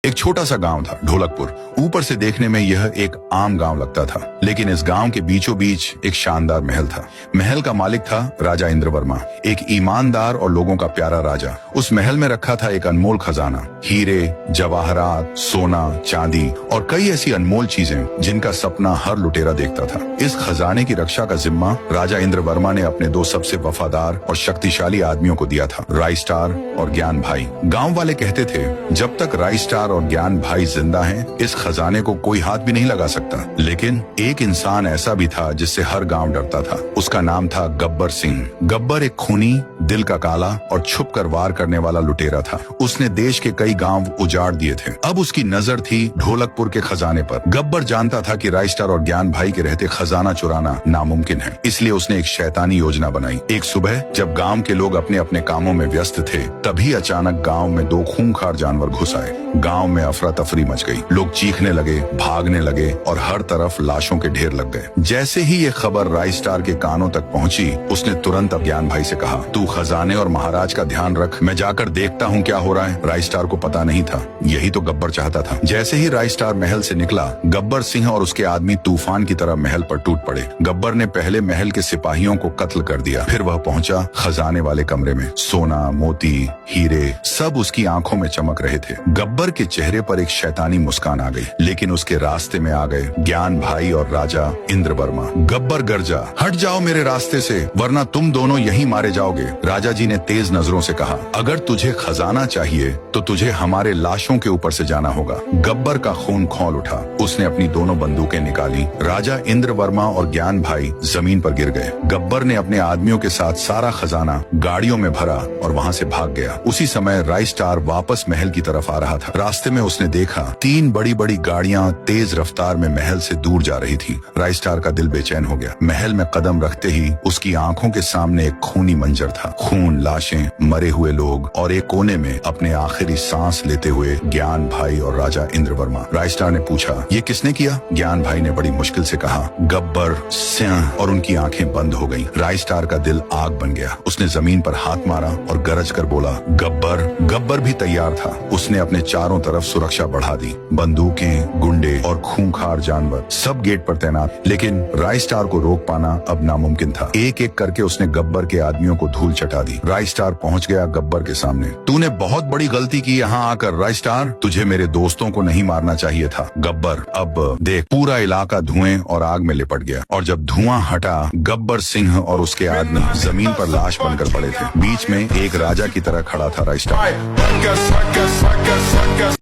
एक छोटा सा गांव था ढोलकपुर। ऊपर से देखने में यह एक आम गांव लगता था, लेकिन इस गांव के बीचों बीच एक शानदार महल था। महल का मालिक था राजा इंद्रवर्मा, एक ईमानदार और लोगों का प्यारा राजा। उस महल में रखा था एक अनमोल खजाना, हीरे, जवाहरात, सोना, चांदी और कई ऐसी अनमोल चीजें जिनका सपना हर लुटेरा देखता था। इस खजाने की रक्षा का जिम्मा राजा इंद्रवर्मा ने अपने दो सबसे वफादार और शक्तिशाली आदमियों को दिया था, राइस्टार और ज्ञान भाई। गाँव वाले कहते थे, जब तक राइस्टार और ज्ञान भाई जिंदा हैं, इस खजाने को कोई हाथ भी नहीं लगा सकता। लेकिन एक इंसान ऐसा भी था जिससे हर गांव डरता था। उसका नाम था गब्बर सिंह। गब्बर एक खूनी, दिल का काला और छुप कर वार करने वाला लुटेरा था। उसने देश के कई गांव उजाड़ दिए थे। अब उसकी नजर थी ढोलकपुर के खजाने पर। गब्बर जानता था कि राइस्टार और ज्ञान भाई के रहते खजाना चुराना नामुमकिन है, इसलिए उसने एक शैतानी योजना बनाई। एक सुबह जब गांव के लोग अपने अपने कामों में व्यस्त थे, तभी अचानक गांव में दो खूंखार जानवर घुस आए। गांव में अफरा तफरी मच गई। लोग चीखने लगे, भागने लगे और हर तरफ लाशों के ढेर लग गए। जैसे ही ये खबर राइस्टार के कानों तक पहुंची, उसने तुरंत ज्ञान भाई से कहा, तू खजाने और महाराज का ध्यान रख, मैं जाकर देखता हूँ क्या हो रहा है। राइस्टार को पता नहीं था, यही तो गब्बर चाहता था। जैसे ही राइस्टार महल से निकला, गब्बर सिंह और उसके आदमी तूफान की तरह महल पर टूट पड़े। गब्बर ने पहले महल के सिपाहियों को कत्ल कर दिया, फिर वह पहुंचा खजाने वाले कमरे में। सोना, मोती, हीरे सब उसकी आंखों में चमक रहे थे। गब्बर के चेहरे पर एक शैतानी मुस्कान आ गई, लेकिन उसके रास्ते में आ गए ज्ञान भाई और राजा इंद्रवर्मा। गब्बर गरजा, हट जाओ मेरे रास्ते से, वरना तुम दोनों यहीं मारे जाओगे। राजा जी ने तेज नजरों से कहा, अगर तुझे खजाना चाहिए तो तुझे हमारे लाशों के ऊपर से जाना होगा। गब्बर का खून खौल उठा। उसने अपनी दोनों बंदूकें निकाली। राजा इंद्रवर्मा और ज्ञान भाई जमीन पर गिर गए। गब्बर ने अपने आदमियों के साथ सारा खजाना गाड़ियों में भरा और वहां से भाग गया। उसी समय राइस्टार वापस महल की तरफ आ रहा था। रास्ते में उसने देखा तीन बड़ी बड़ी गाड़ियां तेज रफ्तार में महल से दूर जा रही थी। राइस्टार का दिल बेचैन हो गया। महल में कदम रखते ही उसकी आंखों के सामने एक खूनी मंजर था। खून, लाशें, मरे हुए लोग और एक कोने में अपने आखिरी सांस लेते हुए ज्ञान भाई और राजा इंद्रवर्मा। राइस्टार ने पूछा, ये किसने किया? ज्ञान भाई ने बड़ी मुश्किल से कहा, गब्बर सिंह। और उनकी आंखें बंद हो गईं। राइस्टार का दिल आग बन गया। उसने जमीन पर हाथ मारा और गरज कर बोला, गब्बर। गब्बर भी तैयार था। उसने अपने चारों तरफ सुरक्षा बढ़ा दी। बंदूकें, गुंडे और खूंखार जानवर सब गेट पर तैनात। लेकिन राइस्टार को रोक पाना अब नामुमकिन था। एक एक करके उसने गब्बर के आदमियों को धूल चटा दी। राइस्टार पहुंच गया गब्बर के सामने। तूने बहुत बड़ी गलती की यहाँ आकर राइस्टार। तुझे मेरे दोस्तों को नहीं मारना चाहिए था। गब्बर, अब देख, पूरा इलाका धुएं और आग में लिपट गया। और जब धुआं हटा, गब्बर सिंह और उसके आदमी जमीन पर लाश बनकर पड़े थे। बीच में एक राजा की तरह खड़ा था राइस्टार।